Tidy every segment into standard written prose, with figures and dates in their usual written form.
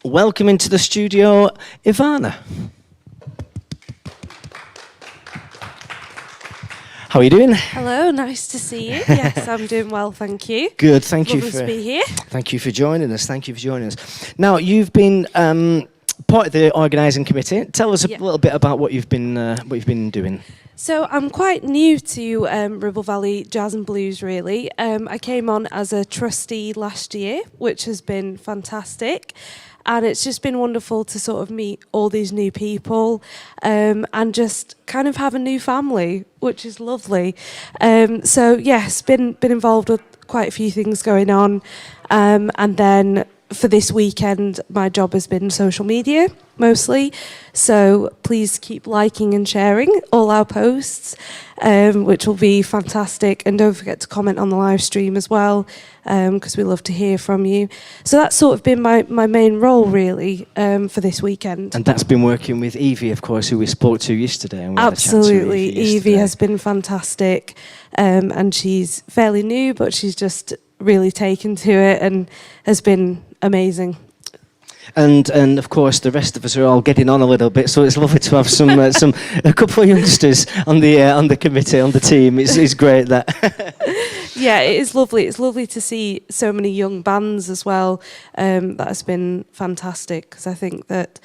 welcome into the studio, Ivana. How are you doing? Hello, nice to see you. Yes, I'm doing well, thank you. Good, thank you Lovely to be here. Thank you for joining us. Thank you for joining us. Now, you've been part of the organising committee. Tell us a little bit about what you've been doing. So I'm quite new to Ribble Valley Jazz and Blues, really. I came on as a trustee last year, which has been fantastic. And it's just been wonderful to sort of meet all these new people and just kind of have a new family, which is lovely. So yes, been involved with quite a few things going on. And then for this weekend, my job has been social media mostly. So please keep liking and sharing all our posts, which will be fantastic. And don't forget to comment on the live stream as well, because we love to hear from you. So that's sort of been my main role, really, for this weekend. And that's been working with Evie, of course, who we spoke to yesterday. And we Absolutely. Had a chat to Evie Evie has been fantastic. And she's fairly new, but she's just really taken to it and has been amazing. And of course the rest of us are all getting on a little bit, so it's lovely to have a couple of youngsters on the committee, on the team. It's great that. Yeah, it is lovely. It's lovely to see so many young bands as well. That has been fantastic, because I think that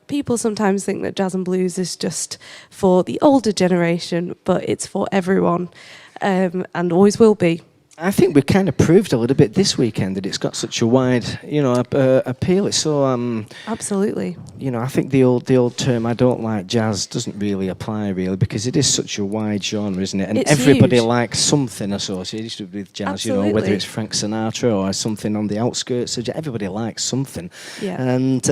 people sometimes think that jazz and blues is just for the older generation, but it's for everyone, and always will be. I think we kind of proved a little bit this weekend that it's got such a wide, appeal. It's so Absolutely. I think the old term "I don't like jazz" doesn't really apply, really, because it is such a wide genre, isn't it? And it's everybody huge. Likes something associated with jazz. Absolutely. Whether it's Frank Sinatra or something on the outskirts of jazz, everybody likes something. Yeah. And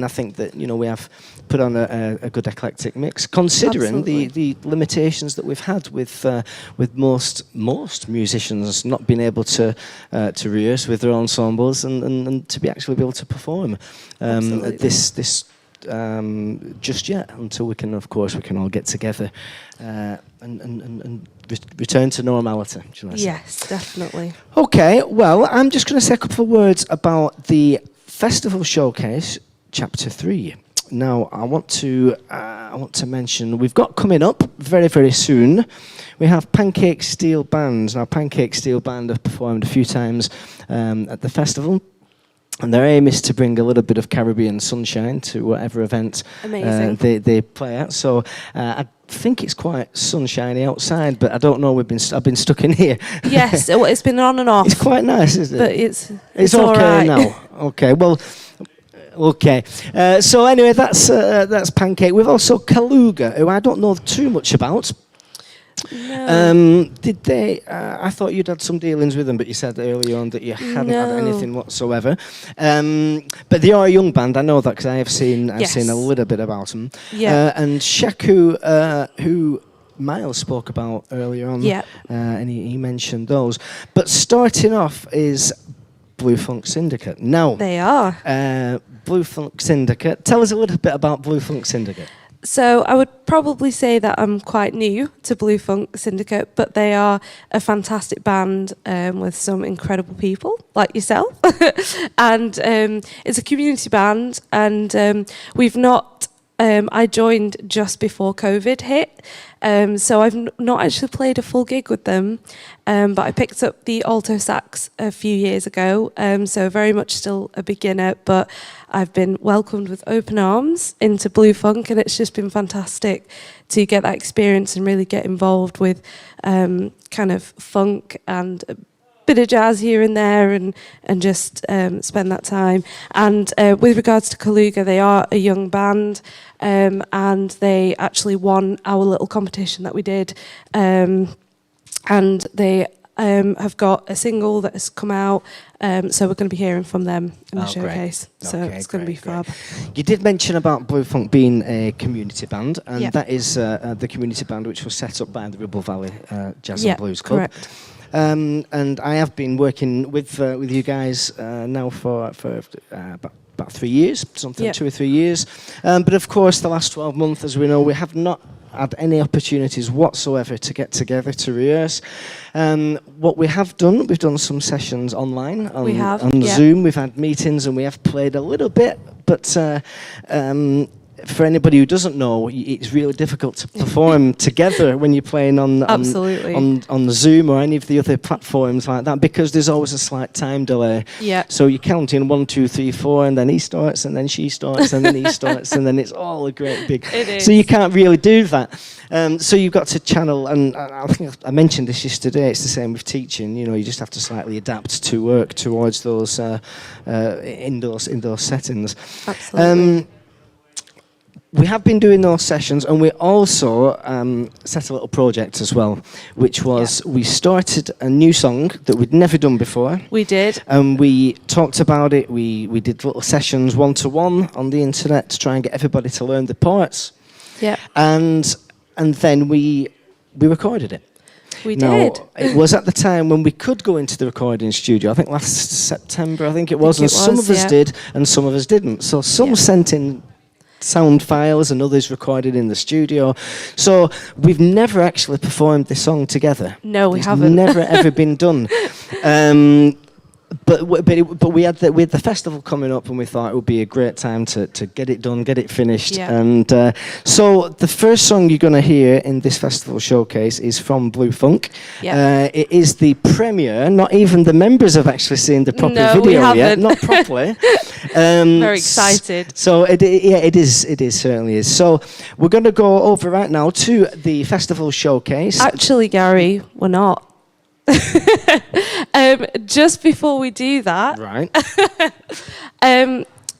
I think that we have put on a good eclectic mix, considering the limitations that we've had with most musicians not being able to rehearse with their ensembles and to be able to perform this just yet, until we can all get together and return to normality, shall I say. Yes, definitely. Okay, well, I'm just going to say a couple of words about the Festival Showcase Chapter 3. Now, I want to mention we've got coming up very, very soon. We have Pancake Steel Band. Now, Pancake Steel Band have performed a few times at the festival, and their aim is to bring a little bit of Caribbean sunshine to whatever event they play at. So I think it's quite sunshiny outside, but I don't know. I've been stuck in here. Yes, it's been on and off. It's quite nice, isn't it? But it's okay all right. now. Okay, well. Okay, so anyway, that's Pancake. We've also Kaluga, who I don't know too much about. No. Did they? I thought you'd had some dealings with them, but you said earlier on that you hadn't had anything whatsoever. But they are a young band. I know that because I've seen a little bit about them. Yeah. And Sheku, who Miles spoke about earlier on, and he mentioned those. But starting off is Blue Funk Syndicate. Now They are. Blue Funk Syndicate. Tell us a little bit about Blue Funk Syndicate. So I would probably say that I'm quite new to Blue Funk Syndicate, but they are a fantastic band with some incredible people like yourself. And it's a community band, and we've not... I joined just before COVID hit, so I've not actually played a full gig with them, but I picked up the alto sax a few years ago, so very much still a beginner, but I've been welcomed with open arms into Blue Funk, and it's just been fantastic to get that experience and really get involved with kind of funk and bit of jazz here and there, and just spend that time. And with regards to Kaluga, they are a young band, and they actually won our little competition that we did, and they have got a single that has come out, so we're going to be hearing from them in the showcase. Great. So it's going to be fab. You did mention about Blue Funk being a community band, and Yep. that is the community band which was set up by the Ribble Valley Jazz and Blues Club. Correct. And I have been working with you guys now for about 3 years, 2 or 3 years. But of course, the last 12 months, as we know, we have not had any opportunities whatsoever to get together to rehearse. What we have done, we've done some sessions online on Zoom. We've had meetings and we have played a little bit, but for anybody who doesn't know, it's really difficult to perform together when you're playing on the Zoom or any of the other platforms like that, because there's always a slight time delay. Yeah. So you count in 1, 2, 3, 4, and then he starts, and then she starts, and then he starts, and then it's all a great big. It is. So you can't really do that. So you've got to channel, and I think I mentioned this yesterday. It's the same with teaching. You know, you just have to slightly adapt to work towards those indoor settings. Absolutely. We have been doing those sessions, and we also set a little project as well, which was we started a new song that we'd never done before. We did. And we talked about it. We did little sessions 1-to-1 on the internet to try and get everybody to learn the parts. Yeah. And then we recorded it. We now, did. It was at the time when we could go into the recording studio. I think last September, it was. And some of us did, and some of us didn't. So some sent in sound files and others recorded in the studio. So we've never actually performed this song together. No, we haven't. Never ever been done. But we had the festival coming up, and we thought it would be a great time to get it done, get it finished. Yeah. And so the first song you're going to hear in this festival showcase is from BLU FUNK. Yeah. It is the premiere. Not even the members have actually seen the proper No, we video yet. haven't. Not properly. Very excited. So it is. It certainly is. So we're going to go over right now to the festival showcase. Actually, Gary, we're not. Just before we do that, Right.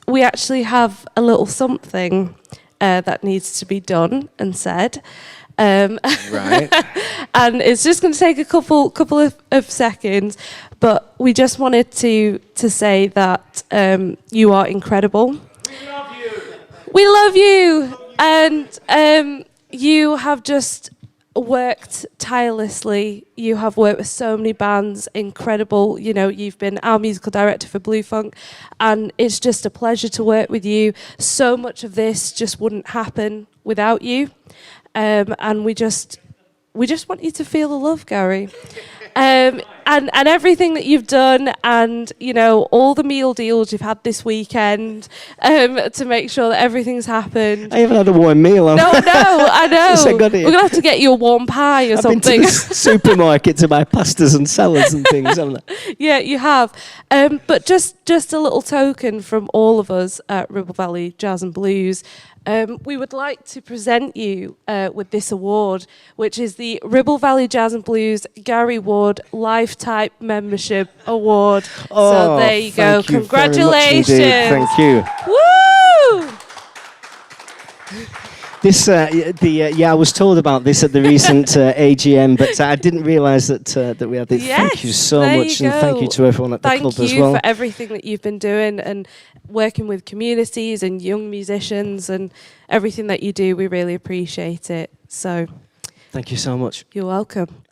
We actually have a little something that needs to be done and said. Right. And it's just going to take a couple of seconds, but we just wanted to say that you are incredible. We love you. We love you, and you have just worked tirelessly. You have worked with so many bands, incredible. You know, you've been our musical director for BLU FUNK, and it's just a pleasure to work with you. So much of this just wouldn't happen without you, and we just want you to feel the love, Gary. And everything that you've done, and you know, all the meal deals you've had this weekend to make sure that everything's happened. I haven't had a warm meal. No, I know. So got it. We're gonna have to get you a warm pie or I've something. been to the supermarket to buy pastas and salads and things, haven't I? Yeah, you have. But just a little token from all of us at Ribble Valley Jazz and Blues. We would like to present you with this award, which is the Ribble Valley Jazz and Blues Gary Ward Lifetime Membership Award. So there you go. Thank you Congratulations. very much indeed. Thank you. Woo! This, I was told about this at the recent AGM, but I didn't realise that we had this. Yes, thank you so there much, you and thank go. you to everyone at the Thank club you as well. for everything that you've been doing and working with communities and young musicians and everything that you do. We really appreciate it. So Thank you so much. you're welcome.